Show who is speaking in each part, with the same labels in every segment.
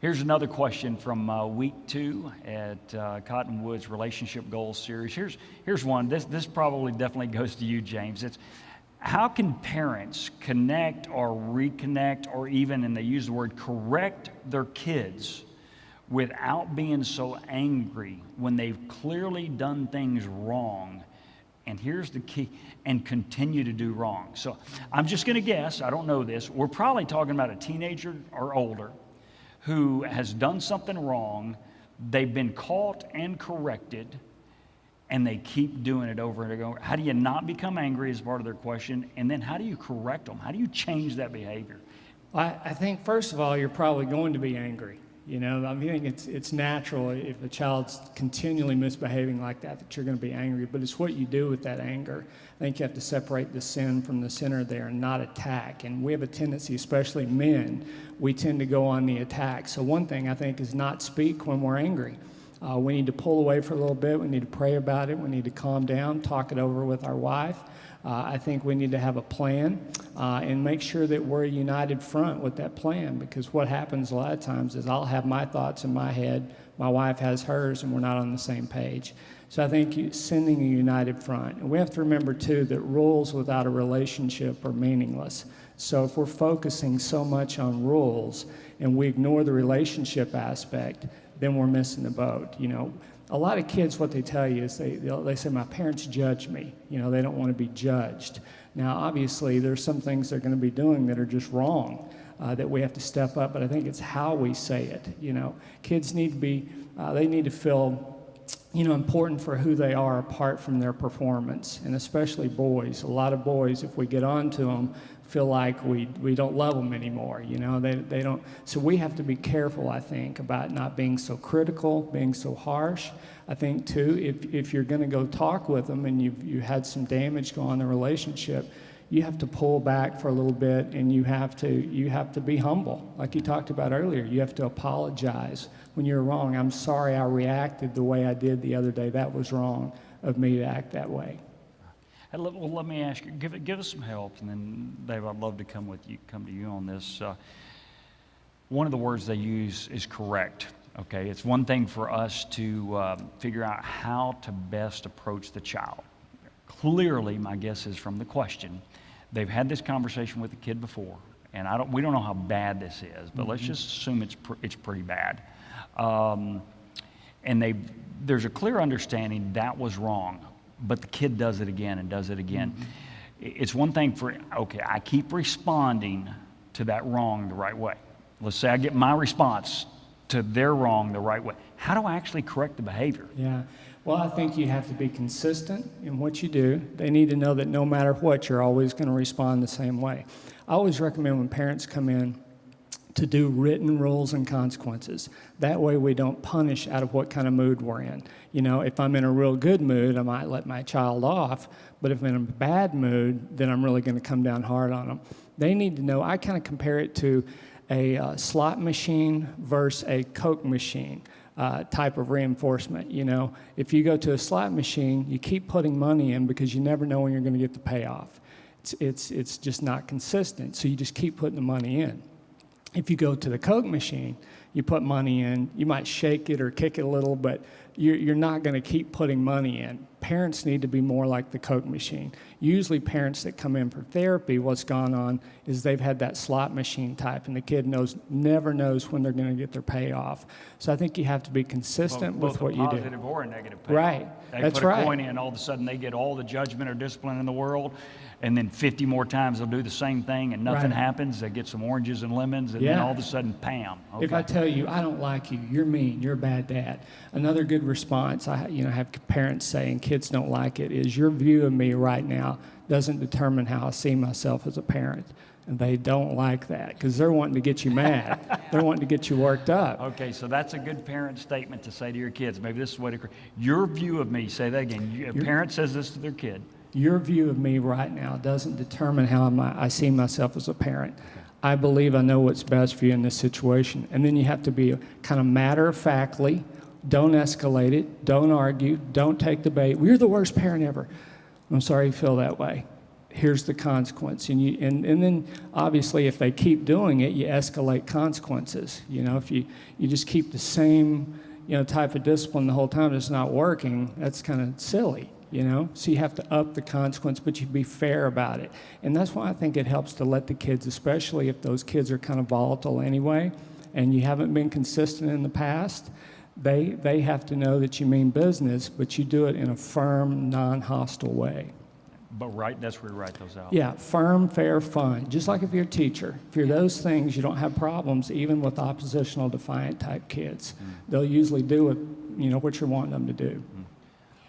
Speaker 1: Here's another question from week 2 at Cottonwood's Relationship Goals series. Here's one. This probably definitely goes to you, James. It's how can parents connect or reconnect or even, and they use the word, correct their kids without being so angry when they've clearly done things wrong? And here's the key, and continue to do wrong. So I'm just going to guess, I don't know this, we're probably talking about a teenager or older who has done something wrong, they've been caught and corrected, and they keep doing it over and over. How do you not become angry is part of their question, and then how do you correct them? How do you change that behavior?
Speaker 2: I think, first of all, you're probably going to be angry. You know, I mean, it's natural if a child's continually misbehaving like that you're going to be angry, but it's what you do with that anger. I think you have to separate the sin from the sinner there and not attack. And we have a tendency, especially men, we tend to go on the attack. So one thing I think is not speak when we're angry. We need to pull away for a little bit. We need to pray about it. We need to calm down, talk it over with our wife. I think we need to have a plan and make sure that we're a united front with that plan, because what happens a lot of times is I'll have my thoughts in my head, my wife has hers, and we're not on the same page. So I think sending a united front. And we have to remember, too, that rules without a relationship are meaningless. So if we're focusing so much on rules and we ignore the relationship aspect, then we're missing the boat. You know, a lot of kids, what they tell you is they say, my parents judge me. You know, they don't want to be judged. Now, obviously, there's some things they're going to be doing that are just wrong, that we have to step up, but I think it's how we say it. You know, kids need to be, they need to feel, you know, important for who they are apart from their performance, and especially boys. A lot of boys, if we get on to them, feel like we don't love them anymore, you know, they don't. So we have to be careful, I think, about not being so critical, being so harsh. I think, too, if you're going to go talk with them and you had some damage go on in the relationship, you have to pull back for a little bit, and you have to be humble. Like you talked about earlier, you have to apologize when you're wrong. I'm sorry I reacted the way I did the other day. That was wrong of me to act that way.
Speaker 1: Well, let me ask you, give us some help, and then, Dave, I'd love to come to you on this. One of the words they use is correct. Okay, it's one thing for us to figure out how to best approach the child. Clearly, my guess is from the question, they've had this conversation with the kid before, and we don't know how bad this is, but let's just assume it's pretty bad. And there's a clear understanding that was wrong, but the kid does it again and does it again. It's one thing okay, I keep responding to that wrong the right way. Let's say I get my response to their wrong the right way. How do I actually correct the behavior?
Speaker 2: Yeah. Well, I think you have to be consistent in what you do. They need to know that no matter what, you're always going to respond the same way. I always recommend when parents come in to do written rules and consequences. That way we don't punish out of what kind of mood we're in. You know, if I'm in a real good mood, I might let my child off, but if I'm in a bad mood, then I'm really going to come down hard on them. They need to know, I kind of compare it to a slot machine versus a Coke machine type of reinforcement. You know, if you go to a slot machine, you keep putting money in because you never know when you're going to get the payoff. It's just not consistent, so you just keep putting the money in. If you go to the Coke machine, you put money in, you might shake it or kick it a little, but you're not going to keep putting money in. Parents need to be more like the Coke machine. Usually parents that come in for therapy, what's gone on is they've had that slot machine type, and the kid never knows when they're going to get their payoff. So I think you have to be consistent with what you do.
Speaker 1: Both a positive or a negative payoff.
Speaker 2: Right,
Speaker 1: that's right. They put a coin in, all of a sudden they get all the judgment or discipline in the world, and then 50 more times they'll do the same thing and nothing happens. They get some oranges and lemons, and then all of a sudden, bam. Okay.
Speaker 2: If I tell you, I don't like you, you're mean, you're a bad dad. Another good response I have parents say, and kids don't like it, is your view of me right now doesn't determine how I see myself as a parent. And they don't like that because they're wanting to get you mad. They're wanting to get you worked up.
Speaker 1: Okay, so that's a good parent statement to say to your kids. Maybe this is what your view of me, say that again. A parent says this to their kid.
Speaker 2: Your view of me right now doesn't determine how I see myself as a parent. I believe I know what's best for you in this situation. And then you have to be kind of matter-of-factly. Don't escalate it. Don't argue. Don't take the bait. We're the worst parent ever. I'm sorry you feel that way. here's the consequence. And then obviously if they keep doing it, you escalate consequences. If you just keep the same, type of discipline the whole time, it's not working, that's kind of silly, So you have to up the consequence, but you be fair about it. And that's why I think it helps to let the kids, especially if those kids are kind of volatile anyway, and you haven't been consistent in the past, they have to know that you mean business, but you do it in a firm, non-hostile way.
Speaker 1: But that's where you write those out.
Speaker 2: Yeah, firm, fair, fun. Just like if you're a teacher. If you're those things, you don't have problems even with oppositional, defiant type kids. They'll usually do what you're wanting them to do.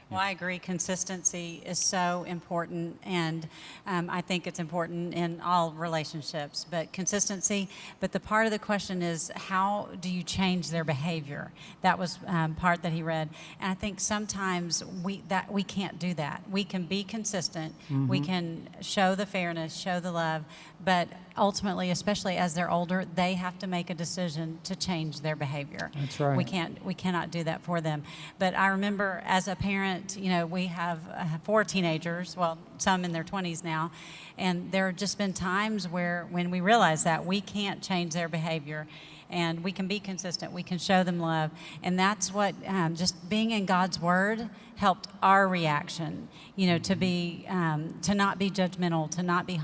Speaker 3: Well, I agree. Consistency is so important, and I think it's important in all relationships. But consistency. But the part of the question is, how do you change their behavior? That was part that he read, and I think sometimes we can't do that. We can be consistent. Mm-hmm. We can show the fairness, show the love, but ultimately, especially as they're older, they have to make a decision to change their behavior.
Speaker 2: That's right.
Speaker 3: We cannot do that for them. But I remember as a parent, we have 4 teenagers, well, some in their 20s now, and there have just been times when we realize that we can't change their behavior, and we can be consistent, we can show them love, and that's what just being in God's Word helped our reaction, to not be judgmental, to not be,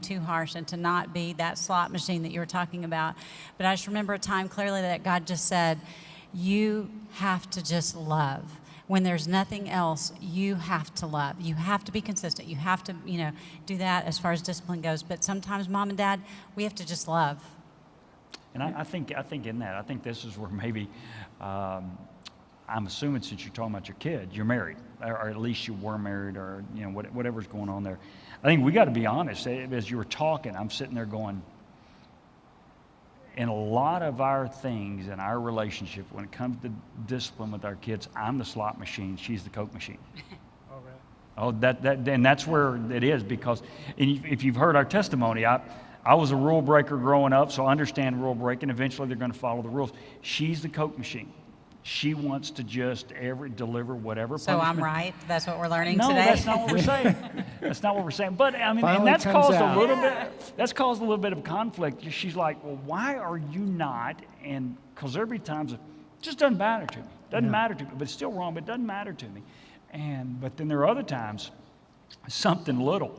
Speaker 3: too harsh, and to not be that slot machine that you were talking about. But I just remember a time clearly that God just said, you have to just love. When there's nothing else, you have to love. You have to be consistent. You have to, do that as far as discipline goes. But sometimes, Mom and Dad, we have to just love.
Speaker 1: And I think in that, I think this is where maybe, I'm assuming since you're talking about your kid, you're married, or at least you were married, or whatever's going on there. I think we got to be honest. As you were talking, I'm sitting there going, in a lot of our things in our relationship, when it comes to discipline with our kids, I'm the slot machine, she's the Coke machine. Oh, and that's where it is, because if you've heard our testimony, I was a rule breaker growing up, so I understand rule breaking. Eventually, they're going to follow the rules. She's the Coke machine. She wants to just deliver whatever punishment.
Speaker 3: So I'm right? That's what we're learning
Speaker 1: No,
Speaker 3: today?
Speaker 1: that's not what we're saying. That's not what we're saying. But I mean,
Speaker 2: Finally
Speaker 1: and that's
Speaker 2: comes
Speaker 1: caused
Speaker 2: out.
Speaker 1: a little bit. That's caused a little bit of conflict. She's like, "Well, why are you not?" And because every time, it just doesn't matter to me. Doesn't matter to me. But it's still wrong. But it doesn't matter to me. But then there are other times, something little.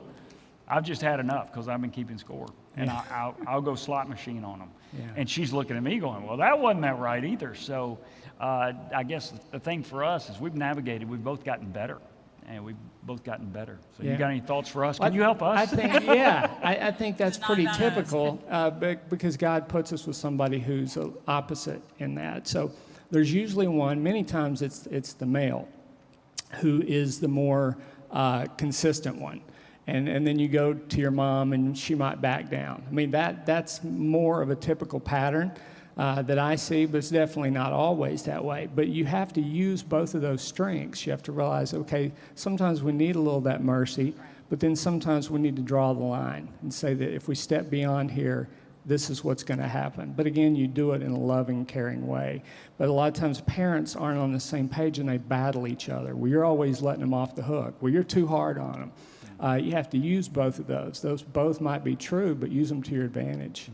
Speaker 1: I've just had enough because I've been keeping score, and I'll go slot machine on them. Yeah. And she's looking at me going, "Well, that wasn't that right either." So. I guess the thing for us is we've navigated, we've both gotten better, and we've both gotten better. So you got any thoughts for us? Can you help us?
Speaker 2: I think, I think that's pretty typical because God puts us with somebody who's opposite in that. So there's usually one, many times it's the male who is the more consistent one. And then you go to your mom and she might back down. I mean, that's more of a typical pattern that I see, but it's definitely not always that way. But you have to use both of those strengths. You have to realize, okay, sometimes we need a little of that mercy, but then sometimes we need to draw the line and say that if we step beyond here, this is what's going to happen. But again, you do it in a loving, caring way. But a lot of times parents aren't on the same page and they battle each other. Well, you're always letting them off the hook. Well, you're too hard on them. You have to use both of those. Those both might be true, but use them to your advantage.